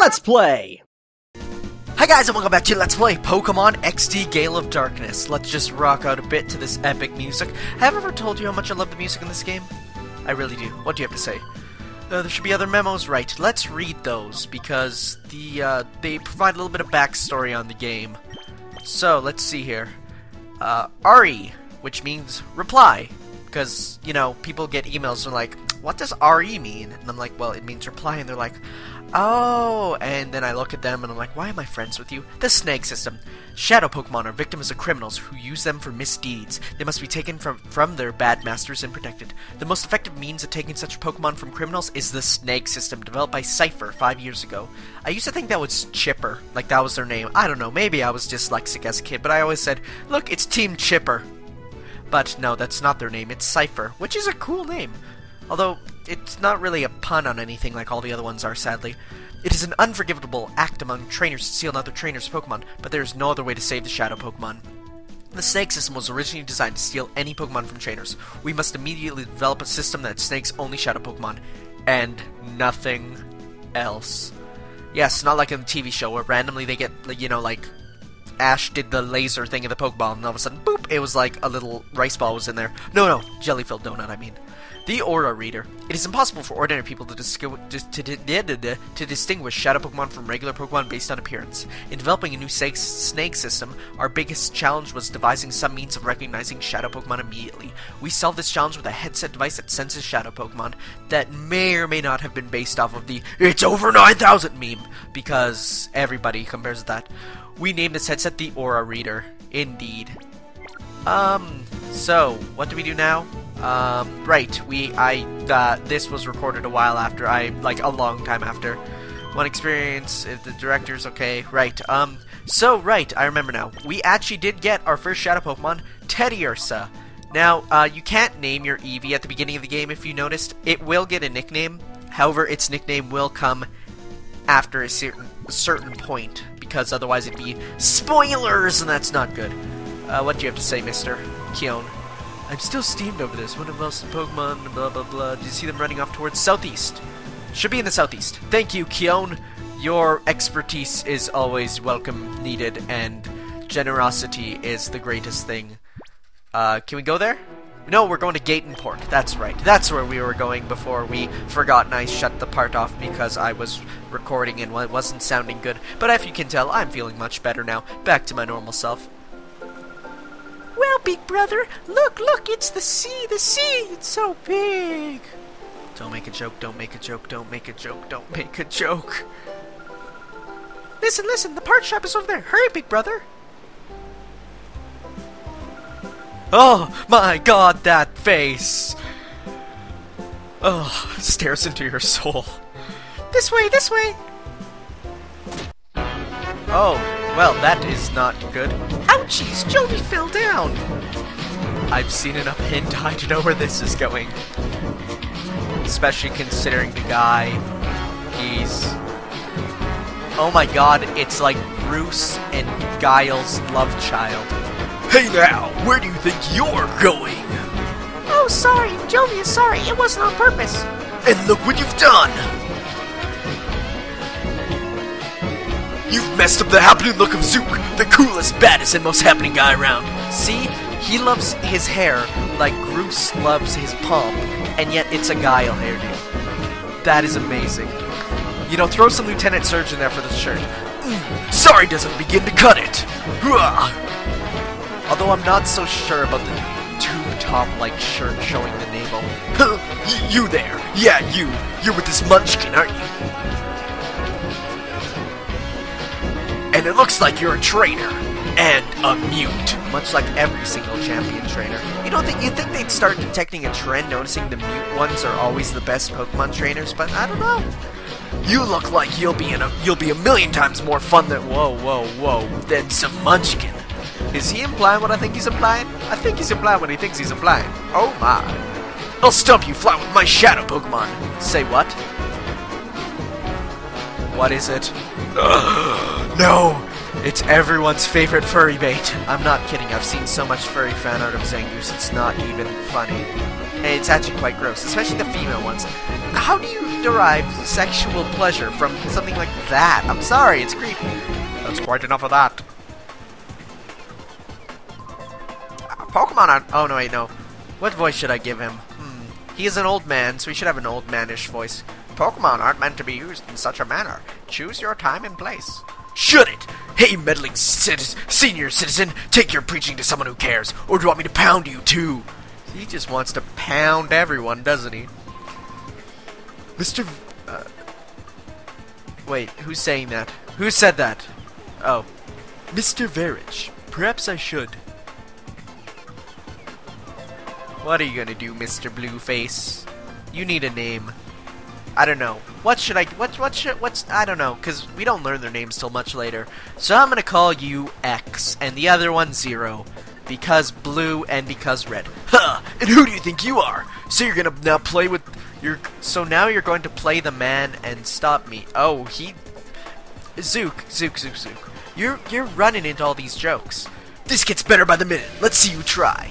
Let's play! Hi guys, and welcome back to Let's Play Pokemon XD Gale of Darkness. Let's just rock out a bit to this epic music. Have I ever told you how much I love the music in this game? I really do. What do you have to say? There should be other memos, right? Let's read those, because they provide a little bit of backstory on the game. So, let's see here. RE, which means reply. Because, you know, people get emails and like, what does RE mean? And I'm like, well, it means reply, and they're like, oh, and then I look at them and I'm like, why am I friends with you? The snake system. Shadow Pokemon are victims of criminals who use them for misdeeds. They must be taken from their bad masters and protected. The most effective means of taking such Pokemon from criminals is the snake system, developed by Cypher 5 years ago. I used to think that was Chipper, like that was their name. I don't know, maybe I was dyslexic as a kid, but I always said, look, it's Team Chipper. But no, that's not their name, it's Cypher, which is a cool name. Although, it's not really a pun on anything like all the other ones are, sadly. It is an unforgivable act among trainers to steal another trainer's Pokemon, but there is no other way to save the Shadow Pokemon. The snake system was originally designed to steal any Pokemon from trainers. We must immediately develop a system that snakes only Shadow Pokemon, and nothing else. Yes, not like in the TV show where randomly they get, you know, like Ash did the laser thing in the Pokeball, and all of a sudden, boop, it was like a little rice ball was in there. No, jelly-filled donut, I mean. The Aura Reader. It is impossible for ordinary people to distinguish Shadow Pokemon from regular Pokemon based on appearance. In developing a new snake system, our biggest challenge was devising some means of recognizing Shadow Pokemon immediately. We solved this challenge with a headset device that senses Shadow Pokemon that may or may not have been based off of the "It's over 9,000" meme, because everybody compares that. We named this headset the Aura Reader. Indeed. So, what do we do now? Right, this was recorded a while after, like, a long time after. One experience, if the director's okay, right, right, I remember now. We actually did get our first Shadow Pokemon, Teddiursa. Now, you can't name your Eevee at the beginning of the game, if you noticed. It will get a nickname, however, its nickname will come after a certain point, because otherwise it'd be spoilers, and that's not good. What do you have to say, Mr. Keon? I'm still steamed over this. One of us Pokemon, blah blah blah. Do you see them running off towards southeast? Should be in the southeast. Thank you, Keon. Your expertise is always welcome, needed, and generosity is the greatest thing. Can we go there? No, we're going to Gatenport. That's right. That's where we were going before we forgot and I shut the part off because I was recording and it wasn't sounding good. But if you can tell, I'm feeling much better now. Back to my normal self. Well, big brother, look, it's the sea, it's so big. Don't make a joke, don't make a joke, don't make a joke, don't make a joke. Listen, the part shop is over there. Hurry, big brother. Oh, my God, that face. Oh, stares into your soul. This way. Oh, well, that is not good. Ouchies, Jovi fell down! I've seen enough hentai to know where this is going. Especially considering the guy, he's... Oh my god, it's like Bruce and Guile's love child. Hey now, where do you think you're going? Oh, sorry, Jovi is sorry, it wasn't on purpose. And look what you've done! You've messed up the happening look of Zook, the coolest, baddest, and most happening guy around. See? He loves his hair like Groose loves his pomp, and yet it's a Guile hairdo. That is amazing. You know, throw some Lieutenant Surge in there for the shirt. Sorry doesn't begin to cut it. Although I'm not so sure about the tube top-like shirt showing the navel. You there. Yeah, you. You're with this munchkin, aren't you? And it looks like you're a trainer. And a mute. Much like every single champion trainer. You'd think they'd start detecting a trend, noticing the mute ones are always the best Pokemon trainers, but I don't know. You look like you'll be a million times more fun than than some munchkin. Is he implying what I think he's implying? I think he's implying what he thinks he's implying. Oh my. I'll stump you flat with my Shadow Pokemon. Say what? What is it? No! It's everyone's favorite furry bait. I'm not kidding, I've seen so much furry fan art of Zangoose, it's not even funny. And it's actually quite gross, especially the female ones. How do you derive sexual pleasure from something like that. I'm sorry, it's creepy. That's quite enough of that. Pokemon aren't... Oh, no, wait, no. What voice should I give him? He is an old man, so he should have an old manish voice. Pokemon aren't meant to be used in such a manner. Choose your time and place. Should it? Hey, meddling senior citizen, take your preaching to someone who cares. Or do you want me to pound you, too? He just wants to pound everyone, doesn't he? Mr. Wait, who's saying that? Who said that? Oh. Mr. Verich, perhaps I should. What are you gonna do, Mr. Blueface? You need a name. I don't know. What should I... I don't know, because we don't learn their names till much later. So I'm gonna call you X, and the other one Zero. Because blue and because red. Huh! And who do you think you are? So you're gonna now play with... So now you're going to play the man and stop me. Oh, he... Zook. You're running into all these jokes. This gets better by the minute. Let's see you try.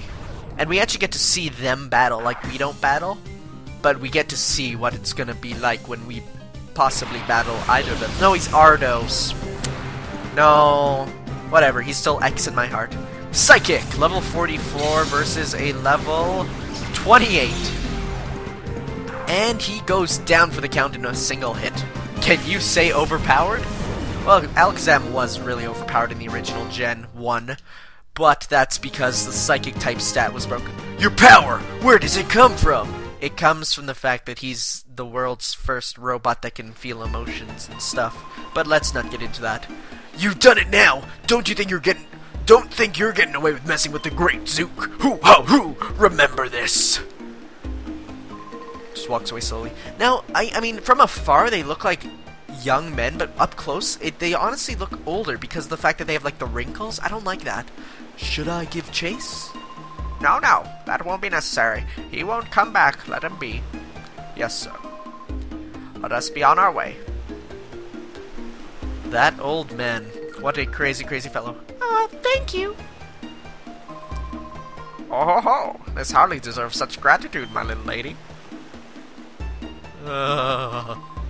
And we actually get to see them battle, like we don't battle. But we get to see what it's gonna be like when we possibly battle either of them. No, he's Ardos. No. Whatever, he's still X in my heart. Psychic! Level 44 versus a level 28. And he goes down for the count in a single hit. Can you say overpowered? Well, Alakazam was really overpowered in the original Gen 1. But that's because the Psychic type stat was broken. Your power! Where does it come from? It comes from the fact that he's the world's first robot that can feel emotions and stuff. But let's not get into that. You've done it now! Don't think you're getting away with messing with the great Zook. Hoo-ha-hoo! Remember this! Just walks away slowly. Now, I mean, from afar they look like young men, but up close, they honestly look older because of the fact that they have, like, the wrinkles. I don't like that. Should I give chase? No, that won't be necessary. He won't come back. Let him be. Yes, sir. Let us be on our way. That old man. What a crazy, crazy fellow. Thank you. Oh ho ho! This hardly deserves such gratitude, my little lady.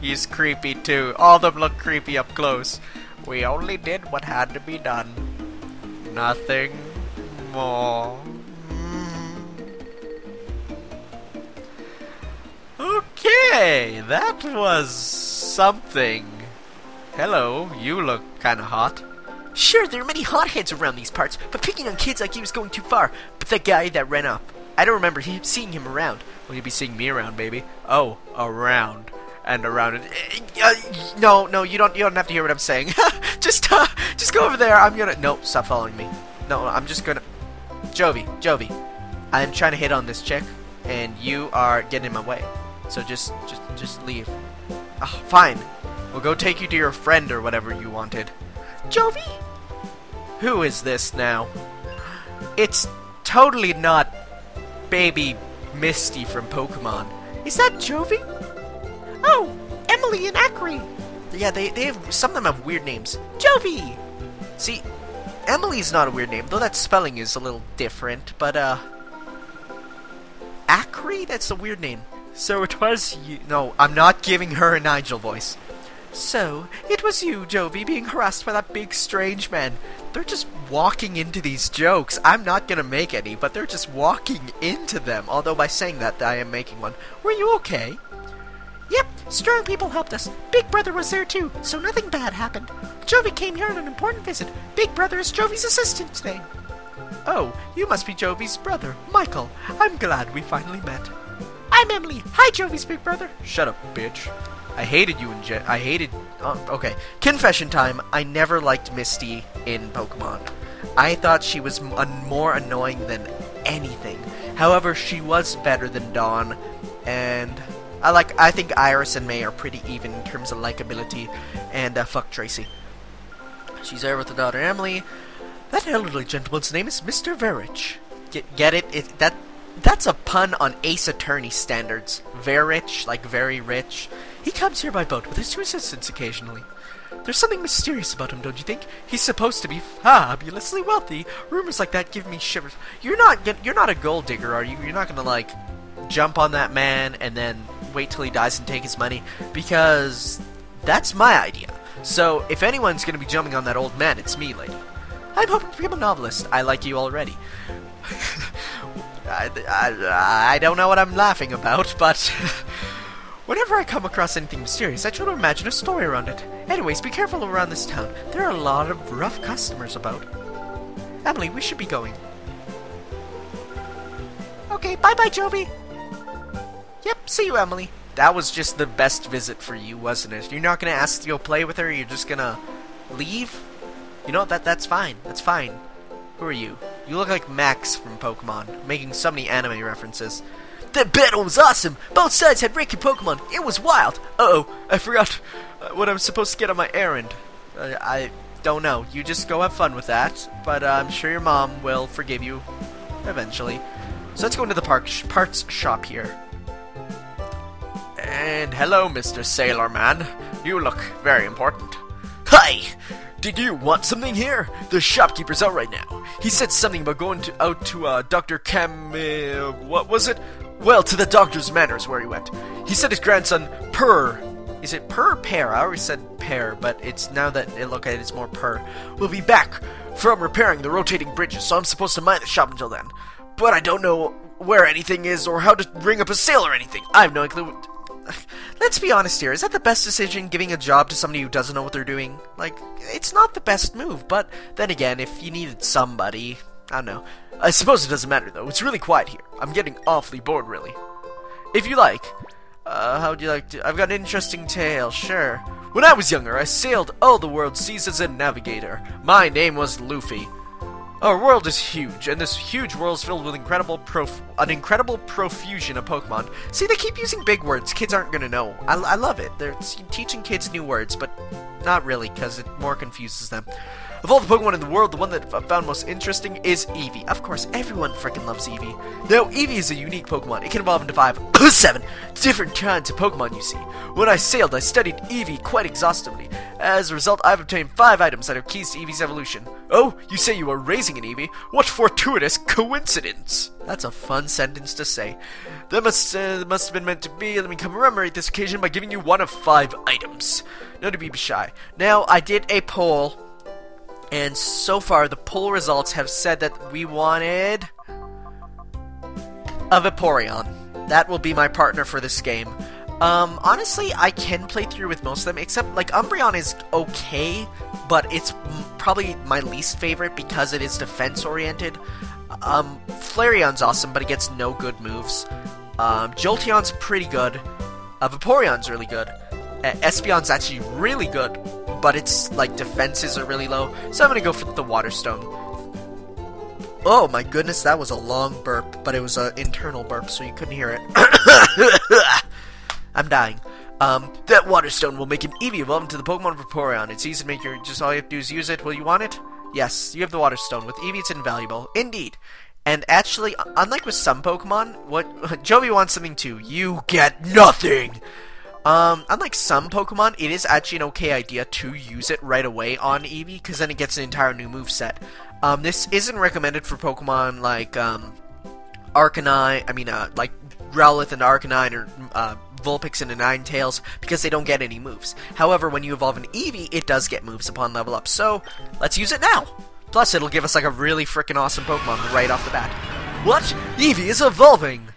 He's creepy too. All of them look creepy up close. We only did what had to be done. Nothing more. Okay, that was something. Hello, you look kinda hot. Sure, there are many hotheads around these parts, but picking on kids like you is going too far. But that guy that ran up, I don't remember seeing him around. Well, you'll be seeing me around, baby. Oh, around. And around it. No, you don't have to hear what I'm saying. just go over there. I'm gonna... No, stop following me. No, I'm just gonna... Jovi. I'm trying to hit on this chick, and you are getting in my way. So just leave. Oh, fine. We'll go take you to your friend or whatever you wanted. Jovi? Who is this now? It's totally not Baby Misty from Pokemon. Is that Jovi? Oh, Emily and Acri. Yeah, they have, some of them have weird names. Jovi! See, Emily's not a weird name, though that spelling is a little different, but, Acri? That's a weird name. So it was you... No, I'm not giving her a Nigel voice. So, it was you, Jovi, being harassed by that big, strange man. They're just walking into these jokes. I'm not gonna make any, but they're just walking into them. Although by saying that, I am making one. Were you okay? Yep, strong people helped us. Big Brother was there too, so nothing bad happened. Jovi came here on an important visit. Big Brother is Jovi's assistant today. Oh, you must be Jovi's brother, Michael. I'm glad we finally met. I'm Emily. Hi, Jovi's big brother. Shut up, bitch. I hated you in okay. Confession time. I never liked Misty in Pokemon. I thought she was more annoying than anything. However, she was better than Dawn, and I think Iris and May are pretty even in terms of likability, and fuck Tracy. She's there with the daughter Emily. That elderly gentleman's name is Mr. Verich. Get it? That's a pun on Ace Attorney standards. Verich, like very rich. He comes here by boat with his two assistants occasionally. There's something mysterious about him, don't you think? He's supposed to be fabulously wealthy. Rumors like that give me shivers. You're not a gold digger, are you? You're not gonna, like, jump on that man and then wait till he dies and take his money, because that's my idea. So, if anyone's gonna be jumping on that old man, it's me, lady. I'm hoping to become a novelist. I like you already. I don't know what I'm laughing about, but whenever I come across anything mysterious, I try to imagine a story around it. Anyways, be careful around this town. There are a lot of rough customers about. Emily, we should be going. Okay, bye-bye, Jovi. Yep, see you, Emily. That was just the best visit for you, wasn't it? You're not gonna ask to go play with her, you're just gonna leave? You know, that's fine. That's fine. Who are you? You look like Max from Pokemon, making so many anime references. That battle was awesome! Both sides had ranking Pokemon. It was wild! Uh-oh, I forgot what I was supposed to get on my errand. I don't know. You just go have fun with that, but I'm sure your mom will forgive you eventually. So let's go into the parts shop here. And hello, Mr. Sailor Man. You look very important. Hi! Did you want something here? The shopkeeper's out right now. He said something about going out to Dr. what was it? Well, to the doctor's manor is where he went. He said his grandson, Purr. Is it Purr or Pear? I always said Pear, but it's now that I look at it, it's more Purr. Will be back from repairing the rotating bridges, so I'm supposed to mind the shop until then. But I don't know where anything is or how to ring up a sale or anything. I have no clue. Let's be honest here, is that the best decision, giving a job to somebody who doesn't know what they're doing? Like, it's not the best move, but then again, if you needed somebody, I don't know. I suppose it doesn't matter, though. It's really quiet here. I'm getting awfully bored, really. If you like, how would you like to... I've got an interesting tale, sure. When I was younger, I sailed all the world's seas as a navigator. My name was Luffy. Our world is huge, and this huge world is filled with an incredible profusion of Pokemon. See, they keep using big words. Kids aren't gonna know. I love it. They're teaching kids new words, but not really, because it more confuses them. Of all the Pokemon in the world, the one that I found most interesting is Eevee. Of course, everyone freaking loves Eevee. Now, Eevee is a unique Pokemon. It can evolve into 7 different kinds of Pokemon, you see. When I sailed, I studied Eevee quite exhaustively. As a result, I've obtained 5 items that are keys to Eevee's evolution. Oh, you say you are raising an Eevee? What fortuitous coincidence! That's a fun sentence to say. That must have been meant to be. Let me commemorate this occasion by giving you one of 5 items. No to be shy. Now, I did a poll, and so far the poll results have said that we wanted a Vaporeon. That will be my partner for this game. Honestly, I can play through with most of them, except, like, Umbreon is okay, but it's probably my least favorite because it is defense-oriented. Flareon's awesome, but it gets no good moves. Jolteon's pretty good. Vaporeon's really good. Espeon's actually really good, but its, like, defenses are really low, so I'm gonna go for the Water Stone. Oh my goodness, that was a long burp, but it was an internal burp, so you couldn't hear it. I'm dying. That Water Stone will make an Eevee evolve into the Pokemon Vaporeon. It's easy to make just all you have to do is use it. Will you want it? Yes, you have the Water Stone. With Eevee, it's invaluable. Indeed. And actually, unlike with some Pokemon, Jovi wants something too. You get nothing! Unlike some Pokemon, it is actually an okay idea to use it right away on Eevee, because then it gets an entire new moveset. This isn't recommended for Pokemon like, Arcanine, like Growlithe and Arcanine, or, Vulpix and Ninetales, because they don't get any moves. However, when you evolve an Eevee, it does get moves upon level up, so let's use it now! Plus, it'll give us, like, a really freaking awesome Pokemon right off the bat. What? Eevee is evolving!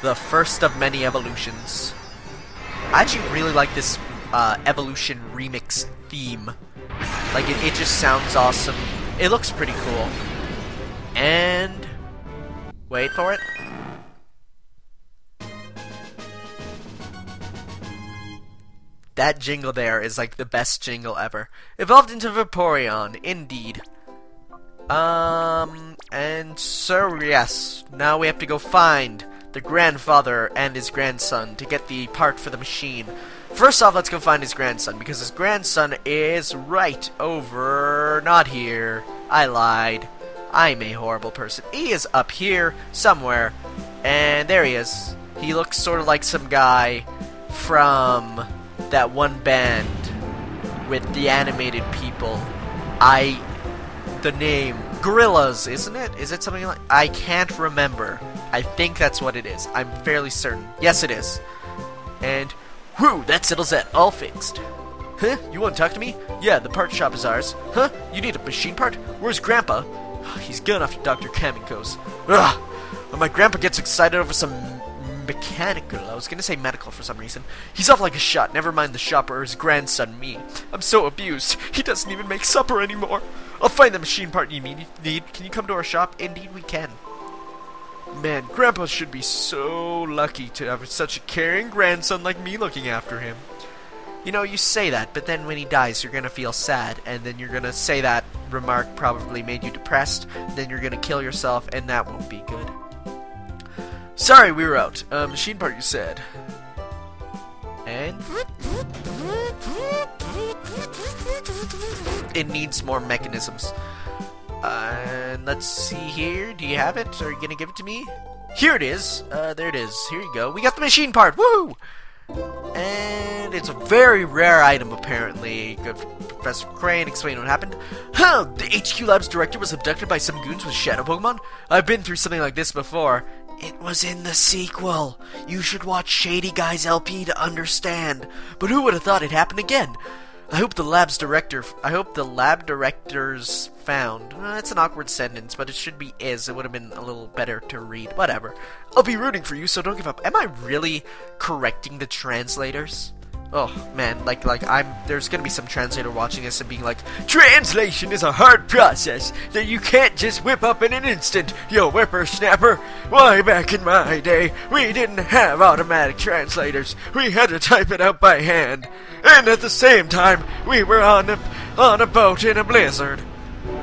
The first of many evolutions. I actually really like this, evolution remix theme. Like, it just sounds awesome. It looks pretty cool. And... wait for it. That jingle there is like the best jingle ever. Evolved into Vaporeon, indeed. And so yes, now we have to go find the grandfather and his grandson to get the part for the machine. First off, let's go find his grandson, because his grandson is right over... not here. I lied. I'm a horrible person. He is up here, somewhere. And there he is. He looks sort of like some guy from that one band with the animated people. The name... Gorillas, isn't it? Is it something like... I can't remember. I think that's what it is. I'm fairly certain. Yes, it is. And, whew, that settles that. All fixed. Huh? You want to talk to me? Yeah, the part shop is ours. Huh? You need a machine part? Where's Grandpa? He's good after Dr. Kamiko's. Ugh! When my grandpa gets excited over some mechanical, I was gonna say medical for some reason. He's off like a shot, never mind the shop or his grandson, me. I'm so abused, he doesn't even make supper anymore. I'll find the machine part you need. Can you come to our shop? Indeed we can. Man, Grandpa should be so lucky to have such a caring grandson like me looking after him. You know, you say that, but then when he dies, you're gonna feel sad, and then you're gonna say that remark probably made you depressed, then you're gonna kill yourself, and that won't be good. Sorry, we were out. Machine part, you said. And it needs more mechanisms. And let's see here. Do you have it? Are you gonna give it to me? Here it is. There it is. Here you go. We got the machine part. Woo! And it's a very rare item, apparently. Good for Professor Crane. Explain what happened. Huh! The HQ Lab's director was abducted by some goons with shadow Pokemon? I've been through something like this before. It was in the sequel. You should watch Shady Guy's LP to understand. But who would have thought it happened again? I hope the lab directors found. That's an awkward sentence, but it should be is. It would have been a little better to read. Whatever. I'll be rooting for you, so don't give up. Am I really correcting the translators? Oh man, there's gonna be some translator watching this and being like, translation is a hard process that you can't just whip up in an instant, you whippersnapper. Why, back in my day, we didn't have automatic translators. We had to type it out by hand. And at the same time, we were on a boat in a blizzard.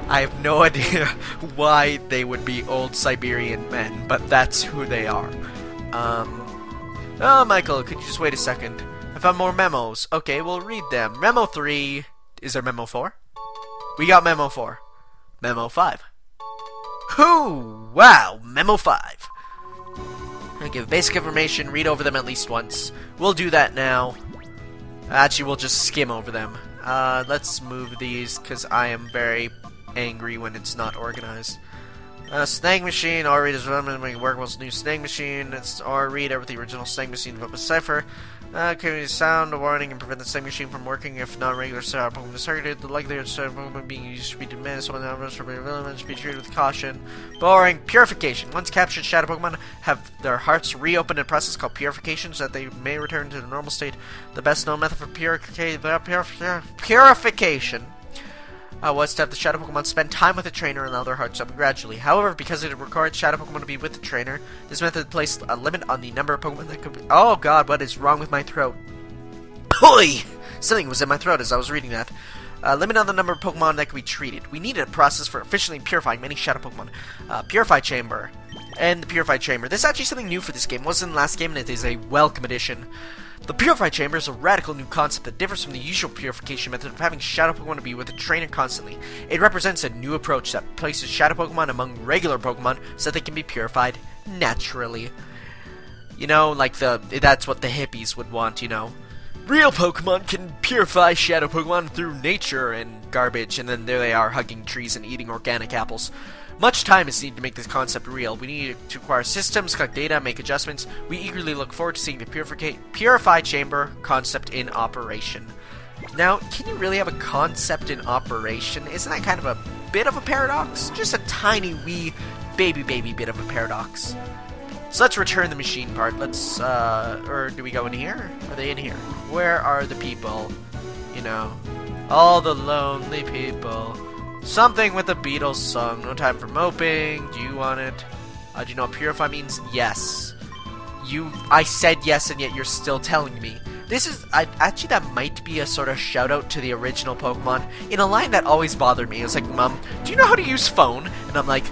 I have no idea why they would be old Siberian men, but that's who they are. Oh, Michael, could you just wait a second? I found more memos. Okay, we'll read them. Memo 3. Is there Memo 4? We got Memo 4. Memo 5. Whoo! Wow! Memo 5. I give basic information. Read over them at least once. We'll do that now. Actually, we'll just skim over them. Let's move these, because I am very angry when it's not organized. Snag machine, R-read is development work with new snag machine. It's R-read over the original snag machine developed by Cypher. Can sound a warning and prevent the snag machine from working if not regular setup Pokemon is targeted. The likelihood of setup Pokemon being used to be diminished when numbers for development should be treated with caution. Boring. Purification. Once captured shadow Pokemon have their hearts reopened in a process called purification so that they may return to the normal state. The best known method for purification was to have the shadow Pokemon spend time with the trainer and allow their hearts open gradually. However, because it requires shadow Pokemon to be with the trainer, this method placed a limit on the number of Pokemon that could be— Oh god, what is wrong with my throat? Hoi! Something was in my throat as I was reading that. Limit on the number of Pokemon that could be treated. We needed a process for efficiently purifying many shadow Pokemon. Purify Chamber. And the Purify Chamber. This is actually something new for this game. It wasn't in the last game, and it is a welcome addition. The Purify Chamber is a radical new concept that differs from the usual purification method of having shadow Pokemon to be with a trainer constantly. It represents a new approach that places shadow Pokemon among regular Pokemon so that they can be purified naturally. You know, like that's what the hippies would want, you know. Real Pokemon can purify shadow Pokemon through nature and garbage, and then there they are hugging trees and eating organic apples. Much time is needed to make this concept real. We need to acquire systems, collect data, make adjustments. We eagerly look forward to seeing the Purify Chamber concept in operation. Now, can you really have a concept in operation? Isn't that kind of a bit of a paradox? Just a tiny wee baby bit of a paradox. So let's return the machine part. Let's, or do we go in here? Are they in here? Where are the people? You know, all the lonely people. Something with the Beatles song. No time for moping. Do you want it? Do you know what purify means? Yes. I said yes, and yet you're still telling me. This is, actually that might be a sort of shout out to the original Pokemon in a line that always bothered me. It was like, Mom, do you know how to use phone? And I'm like,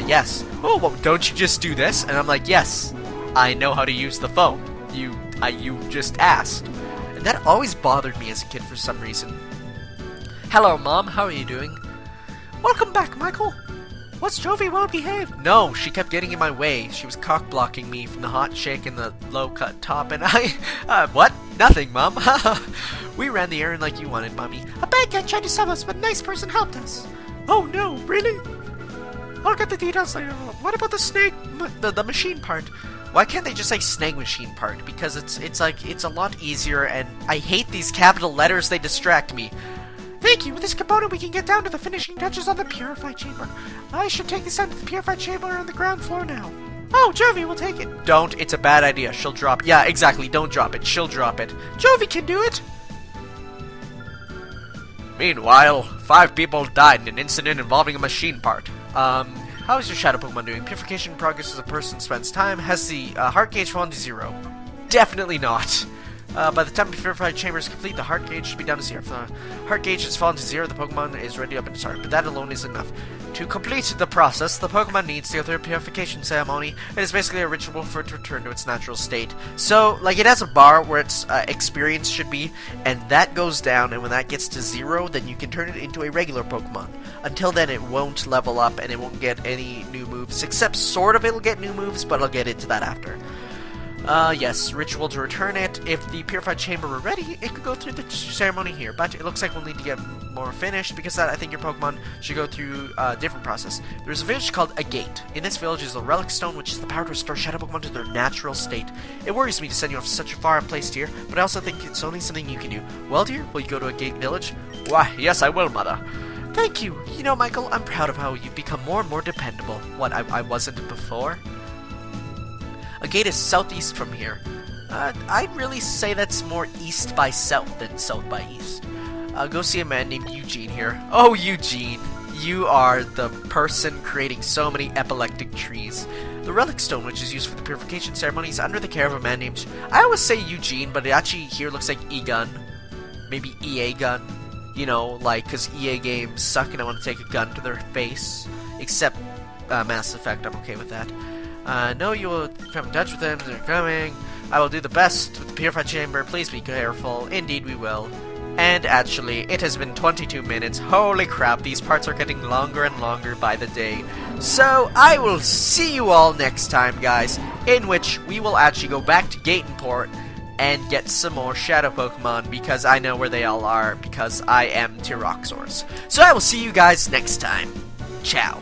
yes. Oh, well, don't you just do this? And I'm like, yes, I know how to use the phone. You just asked. And that always bothered me as a kid for some reason. Hello, Mom, how are you doing? Welcome back, Michael. What's Jovi well behaved? No, she kept getting in my way. She was cock-blocking me from the hot chick and the low-cut top, and what? Nothing, Mom. We ran the errand like you wanted, Mommy. A bad guy tried to sell us, but a nice person helped us. Oh, no, really? I'll get the details later. What about the snake, the machine part? Why can't they just say snag machine part? Because it's a lot easier, and I hate these capital letters, they distract me. Thank you, with this component we can get down to the finishing touches on the purified chamber. I should take this down to the purified chamber on the ground floor now. Oh, Jovi will take it. Don't, it's a bad idea, she'll drop. Yeah, exactly, don't drop it, she'll drop it. Jovi can do it! Meanwhile, 5 people died in an incident involving a machine part. How is your Shadow Pokemon doing? Purification progress as a person spends time. Has the heart gauge fallen to 0? Definitely not. By the time the purified chamber is complete, the heart gauge should be down to 0. If the heart gauge has fallen to 0, the Pokemon is ready to open its heart, but that alone isn't enough. To complete the process, the Pokemon needs to go through a purification ceremony. It is basically a ritual for it to return to its natural state. So, like, it has a bar where its experience should be, and that goes down, and when that gets to 0, then you can turn it into a regular Pokemon. Until then, it won't level up, and it won't get any new moves, except sort of it'll get new moves, but I'll get into that after. Yes, ritual to return it. If the purified chamber were ready, it could go through the ceremony here, but it looks like we'll need to get more finished, because that, I think your Pokemon should go through a different process. There's a village called A Gate. In this village is a relic stone, which is the power to restore Shadow Pokemon to their natural state. It worries me to send you off to such a far-placed here, but I also think it's only something you can do. Well, dear, will you go to A Gate village? Why, yes, I will, Mother. Thank you. You know, Michael, I'm proud of how you've become more and more dependable. What, I wasn't before? A Gate is southeast from here. I'd really say that's more east by south than south by east. Go see a man named Eugene here. Oh, Eugene! You are the person creating so many epileptic trees. The relic stone, which is used for the purification ceremony, is under the care of a man named... I always say Eugene, but it actually here looks like E-Gun. Maybe EA Gun. You know, like, because EA games suck and I want to take a gun to their face. Except Mass Effect, I'm okay with that. No, you will come in touch with them. They're coming. I will do the best with the purified chamber. Please be careful. Indeed, we will. And actually, it has been 22 minutes. Holy crap, these parts are getting longer and longer by the day. So, I will see you all next time, guys, in which we will actually go back to Gatenport and get some more Shadow Pokemon, because I know where they all are, because I am Tyroxorus. So I will see you guys next time. Ciao.